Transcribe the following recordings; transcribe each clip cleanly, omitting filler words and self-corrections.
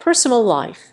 Personal life.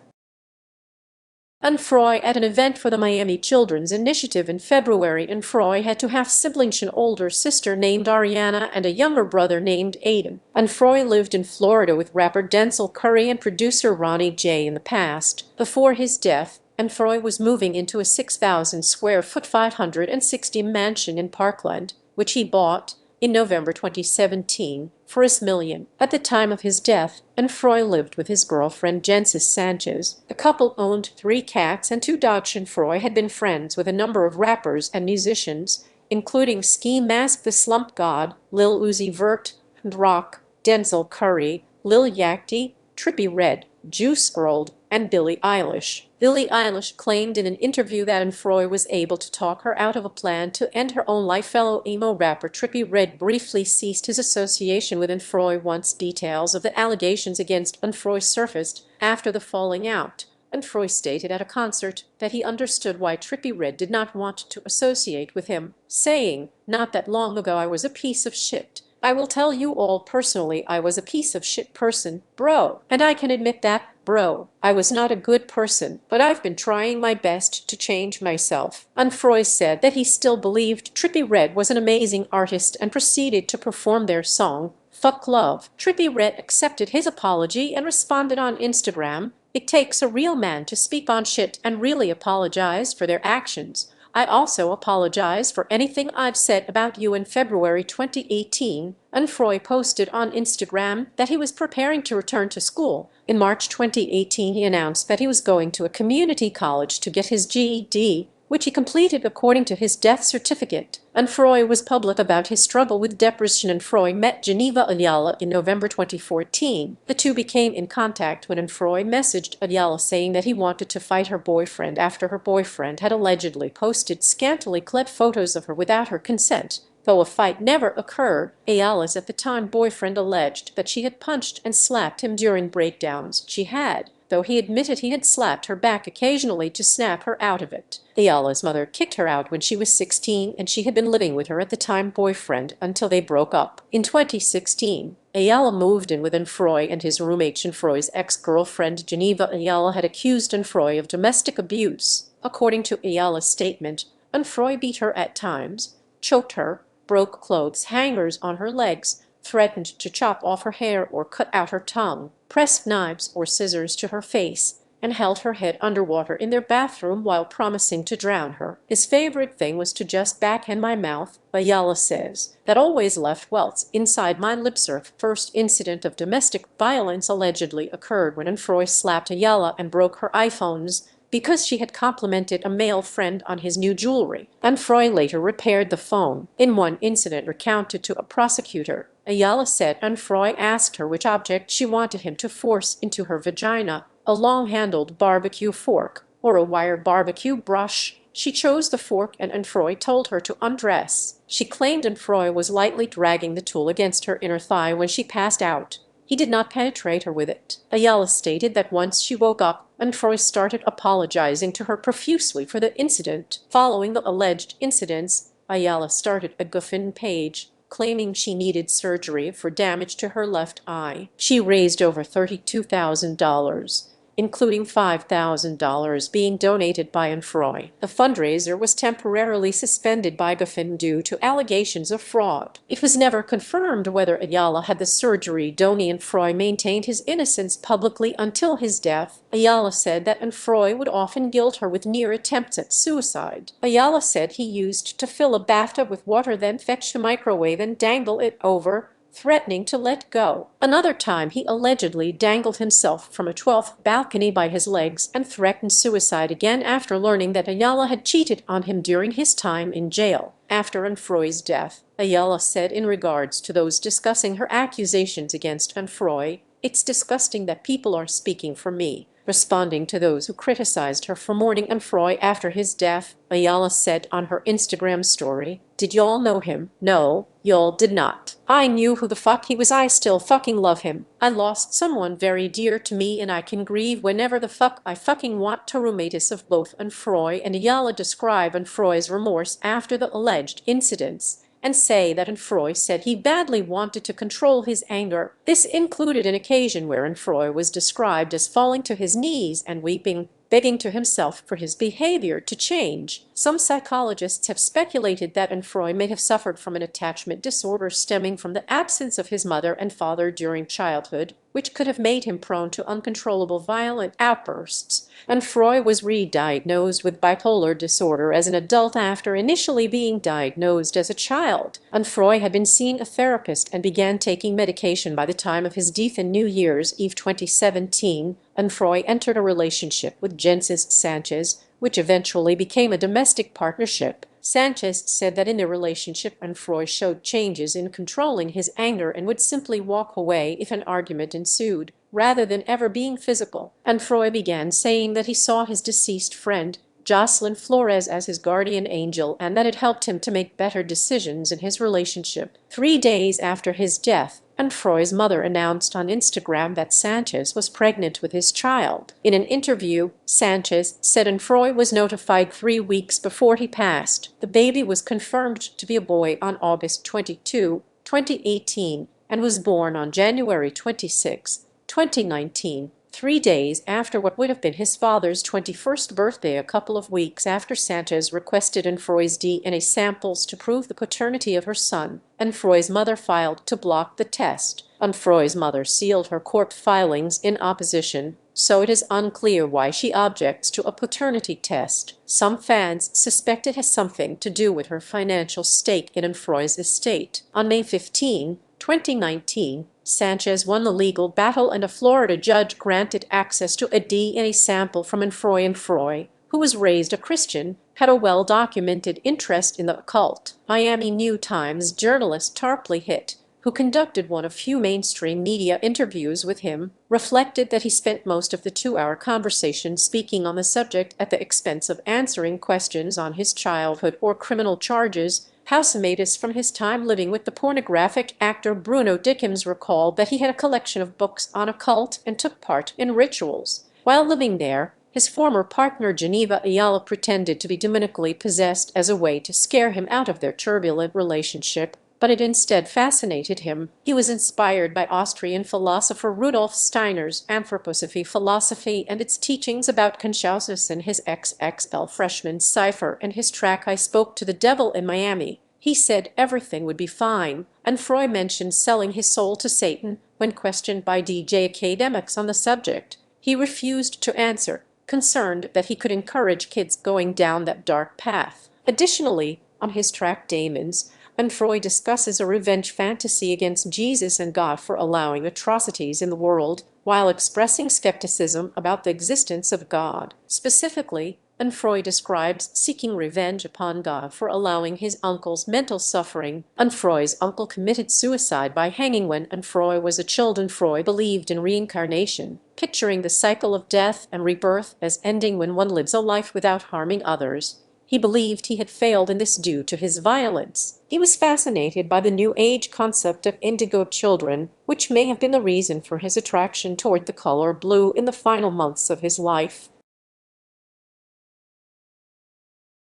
Unfroy at an event for the Miami Children's Initiative in February. Unfroy had to have siblings, an older sister named Ariana and a younger brother named Aiden. Unfroy lived in Florida with rapper Denzel Curry and producer Ronnie J in the past. Before his death, Unfroy was moving into a 6,000 square foot 560 mansion in Parkland, which he bought in November 2017 for $1 million. At the time of his death, Unfroy lived with his girlfriend Gensis Sanchez. The couple owned 3 cats and 2 dogs. Unfroy had been friends with a number of rappers and musicians, including Ski Mask the Slump God, Lil Uzi Vert, and Rock, Denzel Curry, Lil Yachty, Trippie Redd, Juice WRLD, and Billie Eilish. Billie Eilish claimed in an interview that Unfroy was able to talk her out of a plan to end her own life. Fellow emo rapper Trippie Redd briefly ceased his association with Unfroy once details of the allegations against Unfroy surfaced after the falling out. Unfroy stated at a concert that he understood why Trippie Redd did not want to associate with him, saying, "Not that long ago I was a piece of shit. I will tell you all personally, I was a piece of shit person, bro. And I can admit that, bro. I was not a good person, but I've been trying my best to change myself." Unfroy said that he still believed Trippie Redd was an amazing artist and proceeded to perform their song, Fuck Love. Trippie Redd accepted his apology and responded on Instagram, "It takes a real man to speak on shit and really apologize for their actions. I also apologize for anything I've said about you." In February 2018, Unfroy posted on Instagram that he was preparing to return to school. In March 2018, he announced that he was going to a community college to get his GED, which he completed according to his death certificate. Unfroy was public about his struggle with depression. Unfroy met Geneva Ayala in November 2014. The two became in contact when Unfroy messaged Ayala saying that he wanted to fight her boyfriend after her boyfriend had allegedly posted scantily clad photos of her without her consent. Though a fight never occurred, Ayala's at the time boyfriend alleged that she had punched and slapped him during breakdowns she had, though he admitted he had slapped her back occasionally to snap her out of it. Ayala's mother kicked her out when she was 16 and she had been living with her at the time boyfriend until they broke up. In 2016, Ayala moved in with Unfroy and his roommate. Unfroy's ex-girlfriend Geneva Ayala had accused Unfroy of domestic abuse. According to Ayala's statement, Unfroy beat her at times, choked her, broke clothes hangers on her legs, threatened to chop off her hair or cut out her tongue, pressed knives or scissors to her face, and held her head underwater in their bathroom while promising to drown her. "His favorite thing was to just backhand my mouth," Ayala says. "That always left welts inside my lips." Her first incident of domestic violence allegedly occurred when Unfroy slapped Ayala and broke her iPhones because she had complimented a male friend on his new jewelry. Unfroy later repaired the phone. In one incident recounted to a prosecutor, Ayala said Unfroy asked her which object she wanted him to force into her vagina, a long-handled barbecue fork or a wire barbecue brush. She chose the fork and Unfroy told her to undress. She claimed Unfroy was lightly dragging the tool against her inner thigh when she passed out. He did not penetrate her with it. Ayala stated that once she woke up, Unfroy started apologizing to her profusely for the incident. Following the alleged incidents, Ayala started a GoFundMe page, claiming she needed surgery for damage to her left eye. She raised over $32,000, including $5,000 being donated by Unfroy. The fundraiser was temporarily suspended by GoFundMe due to allegations of fraud. It was never confirmed whether Ayala had the surgery done. Unfroy maintained his innocence publicly until his death. Ayala said that Unfroy would often guilt her with near attempts at suicide. Ayala said he used to fill a bathtub with water, then fetch a microwave and dangle it over, threatening to let go. Another time he allegedly dangled himself from a 12th balcony by his legs and threatened suicide again after learning that Ayala had cheated on him during his time in jail. After Unfroy's death, Ayala said in regards to those discussing her accusations against Unfroy, "It's disgusting that people are speaking for me." Responding to those who criticized her for mourning Unfroy after his death, Ayala said on her Instagram story, "Did y'all know him? No, y'all did not. I knew who the fuck he was. I still fucking love him. I lost someone very dear to me and I can grieve whenever the fuck I fucking want to." Roommates of both Unfroy and Ayala describe Unfroy's remorse after the alleged incidents and say that Onfroy said he badly wanted to control his anger. This included an occasion where Onfroy was described as falling to his knees and weeping, begging to himself for his behavior to change. Some psychologists have speculated that Onfroy may have suffered from an attachment disorder stemming from the absence of his mother and father during childhood, which could have made him prone to uncontrollable violent outbursts. Onfroy was re-diagnosed with bipolar disorder as an adult after initially being diagnosed as a child. Onfroy had been seeing a therapist and began taking medication by the time of his death in New Year's Eve 2017. Onfroy entered a relationship with Jensis Sanchez, which eventually became a domestic partnership. Sanchez said that in their relationship Onfroy showed changes in controlling his anger and would simply walk away if an argument ensued, rather than ever being physical. Onfroy began saying that he saw his deceased friend, Jocelyn Flores, as his guardian angel and that it helped him to make better decisions in his relationship. 3 days after his death, Onfroy's mother announced on Instagram that Sanchez was pregnant with his child. In an interview, Sanchez said Onfroy was notified 3 weeks before he passed. The baby was confirmed to be a boy on August 22, 2018, and was born on January 26, 2019, 3 days after what would have been his father's 21st birthday, a couple of weeks after Sanchez requested Onfroy's DNA samples to prove the paternity of her son. Onfroy's mother filed to block the test. Onfroy's mother sealed her court filings in opposition, so it is unclear why she objects to a paternity test. Some fans suspect it has something to do with her financial stake in Onfroy's estate. On May 15, 2019, Sanchez won the legal battle and a Florida judge granted access to a DNA sample from Onfroy. Onfroy, who was raised a Christian, had a well-documented interest in the occult. Miami New Times journalist Tarpley Hitt, who conducted one of few mainstream media interviews with him, reflected that he spent most of the 2-hour conversation speaking on the subject at the expense of answering questions on his childhood or criminal charges. Housemates from his time living with the pornographic actor Bruno Dickens recalled that he had a collection of books on occult and took part in rituals. While living there, his former partner Geneva Ayala pretended to be demonically possessed as a way to scare him out of their turbulent relationship, but it instead fascinated him. He was inspired by Austrian philosopher Rudolf Steiner's anthroposophy philosophy and its teachings about consciousness in his XXL freshman cipher and his track I Spoke to the Devil in Miami. He said everything would be fine. Onfroy mentioned selling his soul to Satan when questioned by DJ academics on the subject. He refused to answer, concerned that he could encourage kids going down that dark path. Additionally, on his track Demons, Onfroy discusses a revenge fantasy against Jesus and God for allowing atrocities in the world, while expressing skepticism about the existence of God. Specifically, Onfroy describes seeking revenge upon God for allowing his uncle's mental suffering. Onfroy's uncle committed suicide by hanging when Onfroy was a child. Onfroy believed in reincarnation, picturing the cycle of death and rebirth as ending when one lives a life without harming others. He believed he had failed in this due to his violence. He was fascinated by the New Age concept of indigo children, which may have been the reason for his attraction toward the color blue in the final months of his life.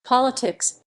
Politics.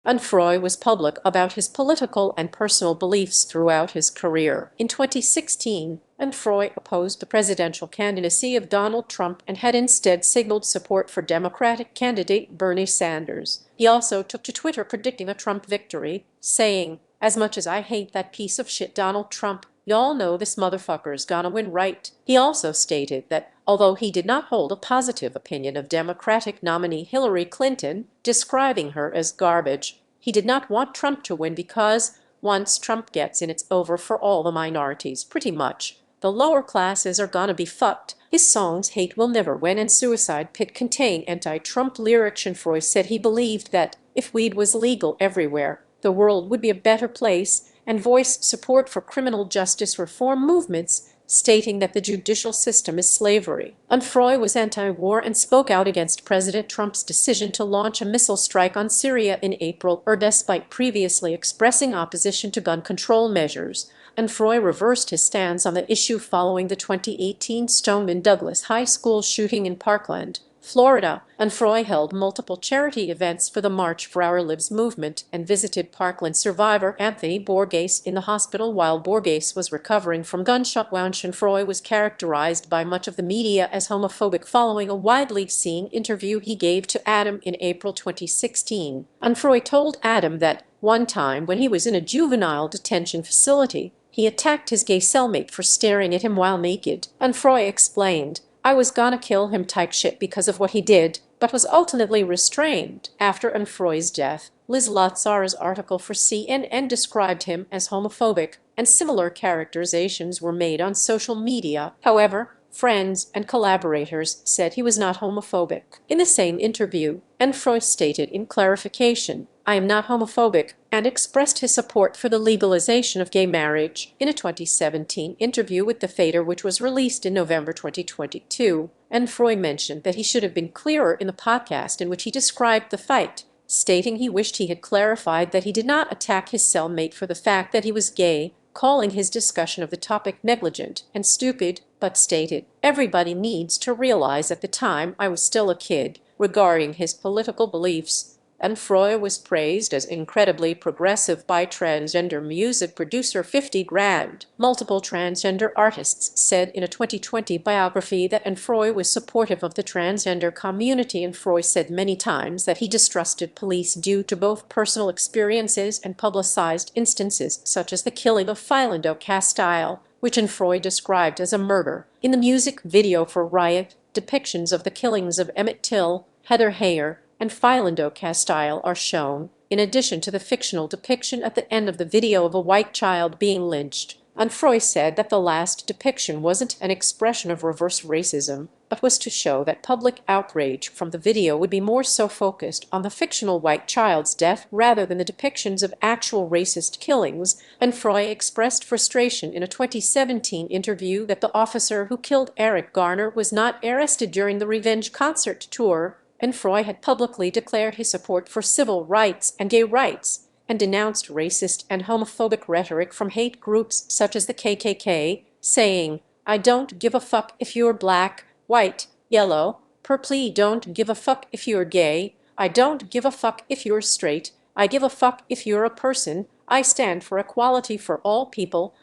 Onfroy was public about his political and personal beliefs throughout his career. In 2016, Onfroy opposed the presidential candidacy of Donald Trump and had instead signaled support for Democratic candidate Bernie Sanders. He also took to Twitter predicting a Trump victory, saying, "As much as I hate that piece of shit Donald Trump, y'all know this motherfucker's gonna win, right?" He also stated that although he did not hold a positive opinion of Democratic nominee Hillary Clinton, describing her as garbage, he did not want Trump to win because once Trump gets in, it's over for all the minorities, pretty much. The lower classes are gonna be fucked. His songs Hate Will Never Win and Suicide Pit contain anti-Trump lyrics. Onfroy said he believed that if weed was legal everywhere, the world would be a better place, and voiced support for criminal justice reform movements, stating that the judicial system is slavery. Onfroy was anti-war and spoke out against President Trump's decision to launch a missile strike on Syria in April, despite previously expressing opposition to gun control measures. Onfroy reversed his stance on the issue following the 2018 Stoneman Douglas High School shooting in Parkland, Florida, and Froy held multiple charity events for the March for Our Lives movement and visited Parkland survivor Anthony Borges in the hospital while Borges was recovering from gunshot wounds. Froy was characterized by much of the media as homophobic following a widely seen interview he gave to Adam in April 2016. And Froy told Adam that one time when he was in a juvenile detention facility, he attacked his gay cellmate for staring at him while naked. And Froy explained, "I was gonna kill him type shit because of what he did, but was ultimately restrained." After Froy's death, Liz Lazzara's article for CNN described him as homophobic, and similar characterizations were made on social media. However, friends and collaborators said he was not homophobic. In the same interview, Froy stated in clarification, "I am not homophobic," and expressed his support for the legalization of gay marriage. In a 2017 interview with The Fader, which was released in November 2022, Froy mentioned that he should have been clearer in the podcast in which he described the fight, stating he wished he had clarified that he did not attack his cellmate for the fact that he was gay, calling his discussion of the topic negligent and stupid, but stated, "Everybody needs to realize at the time I was still a kid," regarding his political beliefs. And Froy was praised as incredibly progressive by transgender music producer 50 Grand. Multiple transgender artists said in a 2020 biography that Froy was supportive of the transgender community. Froy said many times that he distrusted police due to both personal experiences and publicized instances such as the killing of Philando Castile, which Froy described as a murder. In the music video for Riot, depictions of the killings of Emmett Till, Heather Heyer, and Philando Castile are shown, in addition to the fictional depiction at the end of the video of a white child being lynched. Froy said that the last depiction wasn't an expression of reverse racism, but was to show that public outrage from the video would be more so focused on the fictional white child's death rather than the depictions of actual racist killings. Froy expressed frustration in a 2017 interview that the officer who killed Eric Garner was not arrested during the Revenge concert tour. Froy had publicly declared his support for civil rights and gay rights, and denounced racist and homophobic rhetoric from hate groups such as the KKK, saying, "I don't give a fuck if you're black, white, yellow, purple, don't give a fuck if you're gay, I don't give a fuck if you're straight, I give a fuck if you're a person, I stand for equality for all people."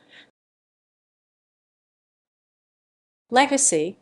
Legacy.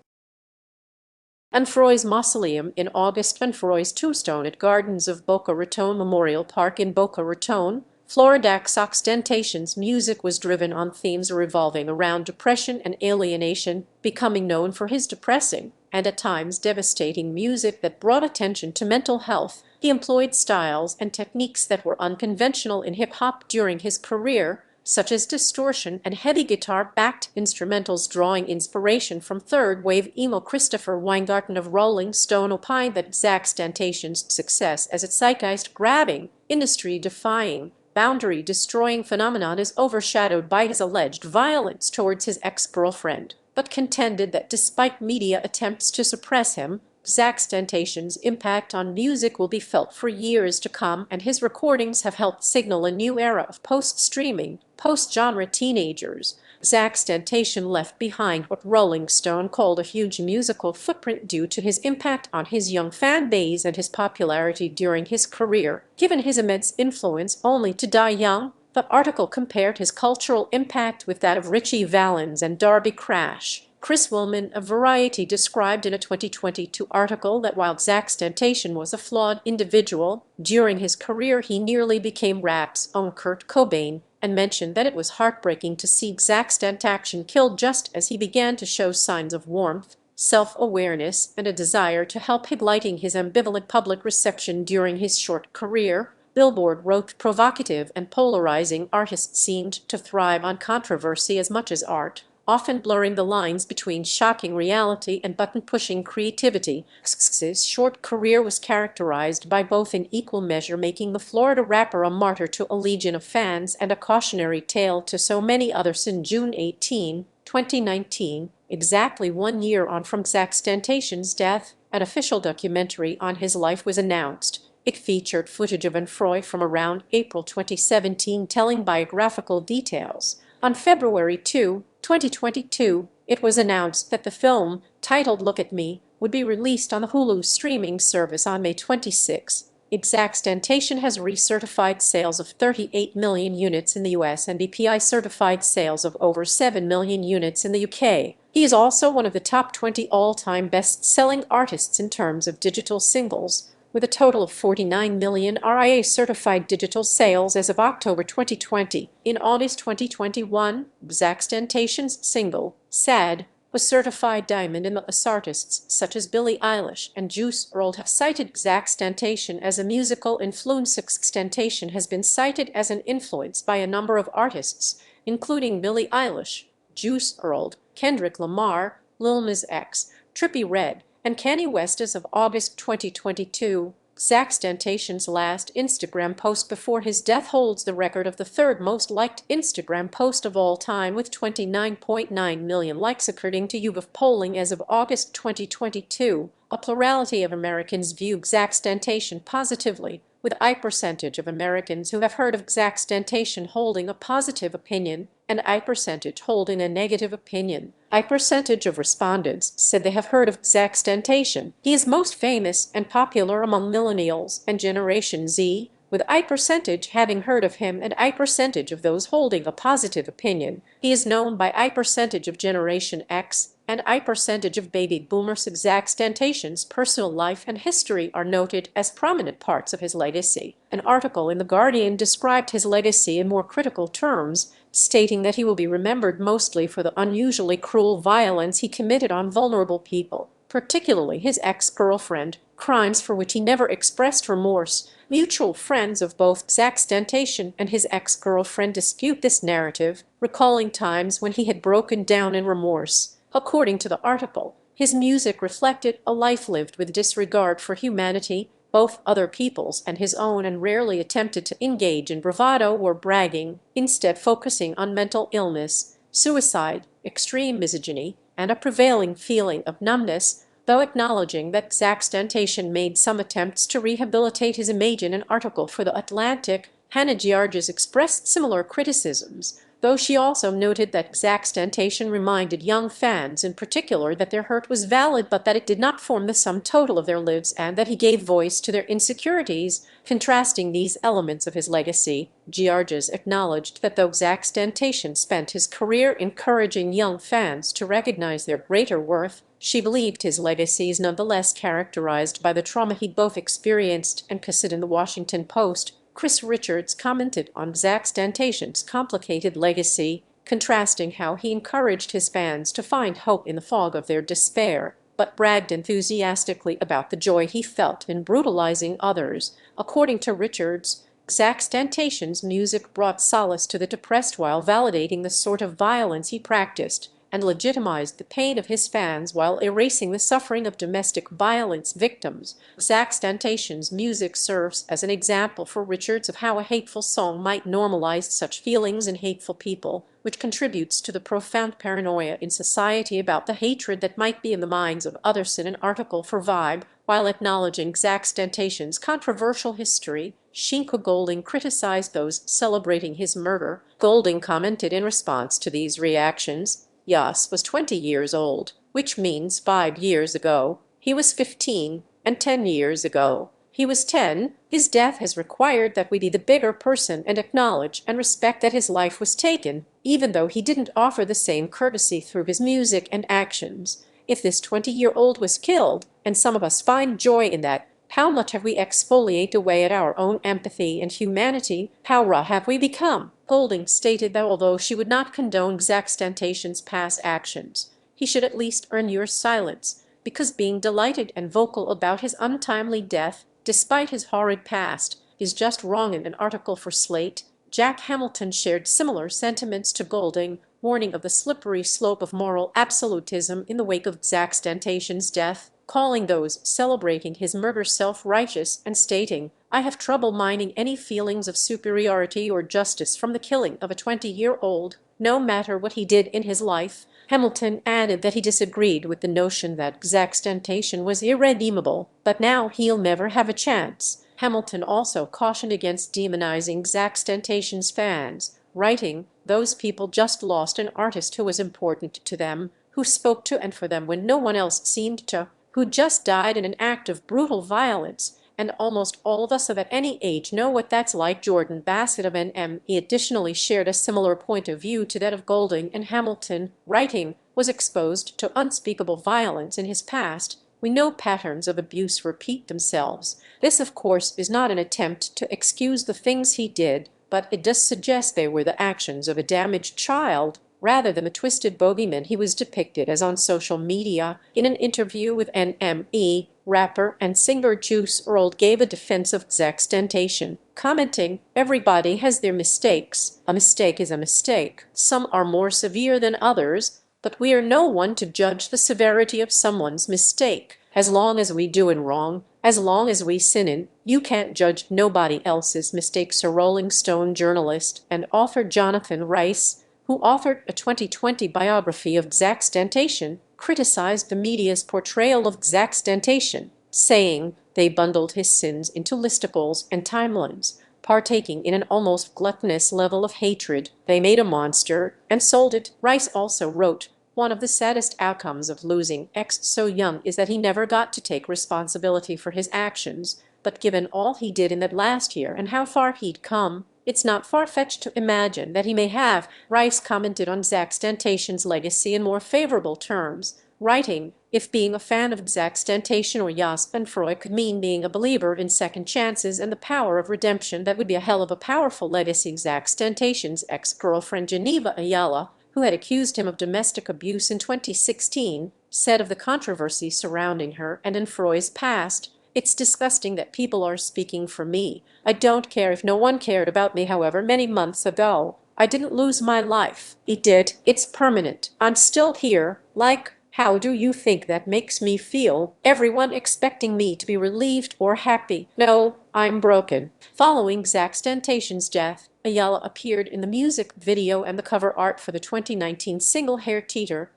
Froy's mausoleum in August. Froy's tombstone at Gardens of Boca Raton Memorial Park in Boca Raton, Florida. XXXTentacion's music was driven on themes revolving around depression and alienation, becoming known for his depressing and at times devastating music that brought attention to mental health. He employed styles and techniques that were unconventional in hip-hop during his career, such as distortion and heavy guitar-backed instrumentals, drawing inspiration from third-wave emo. Christopher Weingarten of Rolling Stone opined that XXXTentacion's success as a zeitgeist-grabbing, industry-defying, boundary-destroying phenomenon is overshadowed by his alleged violence towards his ex-girlfriend, but contended that despite media attempts to suppress him, XXXTentacion's impact on music will be felt for years to come, and his recordings have helped signal a new era of post-streaming, post-genre teenagers. XXXTentacion left behind what Rolling Stone called a huge musical footprint due to his impact on his young fan base and his popularity during his career. Given his immense influence only to die young, the article compared his cultural impact with that of Ritchie Valens and Darby Crash. Chris Willman of Variety described in a 2022 article that while XXXTentacion was a flawed individual, during his career he nearly became rap's own Kurt Cobain, and mentioned that it was heartbreaking to see XXXTentacion killed just as he began to show signs of warmth, self-awareness, and a desire to help, highlighting his ambivalent public reception during his short career. Billboard wrote, "Provocative and polarizing artists seemed to thrive on controversy as much as art, often blurring the lines between shocking reality and button-pushing creativity." XXX's short career was characterized by both in equal measure making the Florida rapper a martyr to a legion of fans and a cautionary tale to so many others. In June 18, 2019, exactly 1 year on from XXXTentacion's death, an official documentary on his life was announced. It featured footage of Froy from around April 2017 telling biographical details. On February 2, 2022, it was announced that the film, titled Look at Me, would be released on the Hulu streaming service on May 26. XXXTentacion has recertified sales of 38 million units in the US and BPI certified sales of over 7 million units in the UK. He is also one of the top 20 all-time best-selling artists in terms of digital singles, with a total of 49 million RIA-certified digital sales as of October 2020. In August 2021, XXXTentacion's single, Sad, was certified diamond, and artists such as Billie Eilish and Juice WRLD have cited XXXTentacion as a musical influence. XXXTentacion has been cited as an influence by a number of artists, including Billie Eilish, Juice WRLD, Kendrick Lamar, Lil Nas X, Trippie Redd, and Kanye West. As of August 2022, XXXTentacion's last Instagram post before his death holds the record of the third most liked Instagram post of all time, with 29.9 million likes according to YouGov polling as of August 2022. A plurality of Americans view XXXTentacion positively, with a high percentage of Americans who have heard of XXXTentacion holding a positive opinion and a high percentage holding a negative opinion. A high percentage of respondents said they have heard of XXXTentacion. He is most famous and popular among millennials and Generation Z, with a high percentage having heard of him and a high percentage of those holding a positive opinion. He is known by a high percentage of Generation X and a high percentage of baby boomers. XXXTentacion's personal life and history are noted as prominent parts of his legacy. An article in The Guardian described his legacy in more critical terms, stating that he will be remembered mostly for the unusually cruel violence he committed on vulnerable people, particularly his ex-girlfriend, crimes for which he never expressed remorse. Mutual friends of both XXXTentacion and his ex-girlfriend dispute this narrative, recalling times when he had broken down in remorse. According to the article, his music reflected a life lived with disregard for humanity, both other people's and his own, and rarely attempted to engage in bravado or bragging, instead focusing on mental illness, suicide, extreme misogyny, and a prevailing feeling of numbness, though acknowledging that XXXTentacion made some attempts to rehabilitate his image. In an article for The Atlantic, Hannah Giarges expressed similar criticisms, though she also noted that XXXTentacion reminded young fans in particular that their hurt was valid but that it did not form the sum total of their lives, and that he gave voice to their insecurities. Contrasting these elements of his legacy, Giarges acknowledged that though XXXTentacion spent his career encouraging young fans to recognize their greater worth, she believed his legacy is nonetheless characterized by the trauma he'd both experienced and considered. In the Washington Post, Chris Richards commented on XXXTentacion's complicated legacy, contrasting how he encouraged his fans to find hope in the fog of their despair, but bragged enthusiastically about the joy he felt in brutalizing others. According to Richards, XXXTentacion's music brought solace to the depressed while validating the sort of violence he practiced, and legitimized the pain of his fans while erasing the suffering of domestic violence victims. XXXTentacion's music serves as an example for Richards of how a hateful song might normalize such feelings in hateful people, which contributes to the profound paranoia in society about the hatred that might be in the minds of others. In an article for Vibe, while acknowledging XXXTentacion's controversial history, Shinka Golding criticized those celebrating his murder. Golding commented in response to these reactions, "Yas was 20 years old, which means 5 years ago he was 15, and 10 years ago he was 10. His death has required that we be the bigger person and acknowledge and respect that his life was taken, even though he didn't offer the same courtesy through his music and actions. If this 20-year-old was killed, and some of us find joy in that, how much have we exfoliated away at our own empathy and humanity? How raw have we become?" Golding stated that although she would not condone XXXTentacion's past actions, he should at least earn your silence, because being delighted and vocal about his untimely death, despite his horrid past, is just wrong. In an article for Slate, Jack Hamilton shared similar sentiments to Golding, warning of the slippery slope of moral absolutism in the wake of XXXTentacion's death, calling those celebrating his murder self-righteous and stating, "I have trouble mining any feelings of superiority or justice from the killing of a 20-year-old, no matter what he did in his life." Hamilton added that he disagreed with the notion that XXXTentacion was irredeemable, but now he'll never have a chance. Hamilton also cautioned against demonizing XXXTentacion's fans, writing, "Those people just lost an artist who was important to them, who spoke to and for them when no one else seemed to, who just died in an act of brutal violence, and almost all of us of at any age know what that's like. Jordan Bassett of NME additionally shared a similar point of view to that of Golding and Hamilton, writing, "Was exposed to unspeakable violence in his past. We know patterns of abuse repeat themselves. This, of course, is not an attempt to excuse the things he did, but it does suggest they were the actions of a damaged child rather than the twisted bogeyman he was depicted as on social media." In an interview with NME, rapper and singer Juice WRLD gave a defense of XXXTentacion, commenting, "Everybody has their mistakes. A mistake is a mistake. Some are more severe than others, but we are no one to judge the severity of someone's mistake. As long as we doin' wrong, as long as we sinnin', you can't judge nobody else's mistakes." A Rolling Stone journalist and author Jonathan Rice, who authored a 2020 biography of XXXTentacion, criticized the media's portrayal of XXXTentacion, saying they bundled his sins into listicles and timelines, partaking in an almost gluttonous level of hatred. They made a monster and sold it. Rice also wrote, "One of the saddest outcomes of losing X so young is that he never got to take responsibility for his actions, but given all he did in that last year and how far he'd come, it's not far-fetched to imagine that he may have." Rice commented on XXXTentacion's legacy in more favorable terms, writing, "If being a fan of XXXTentacion or Yas and Freud could mean being a believer in second chances and the power of redemption, that would be a hell of a powerful legacy." XXXTentacion's ex-girlfriend Geneva Ayala, who had accused him of domestic abuse in 2016, said of the controversy surrounding her and in Freud's past, "It's disgusting that people are speaking for me. I don't care if no one cared about me however many months ago. I didn't lose my life. It did. It's permanent. I'm still here. Like, how do you think that makes me feel? Everyone expecting me to be relieved or happy. No, I'm broken." Following XXXTentacion's death, Ayala appeared in the music video and the cover art for the 2019 single Hair Teeter.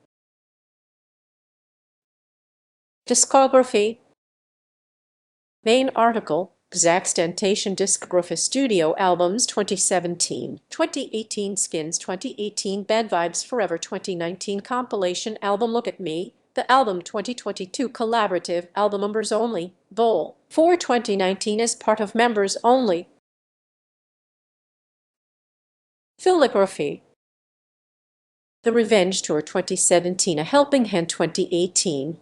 Discography. Main article, XXXTentacion discography studio albums 2017, 2018 Skins 2018 Bad Vibes Forever 2019 compilation album Look at Me, the album 2022 collaborative album Members Only, Vol. 4 2019 as part of Members Only. Filmography. The Revenge Tour 2017, A Helping Hand 2018,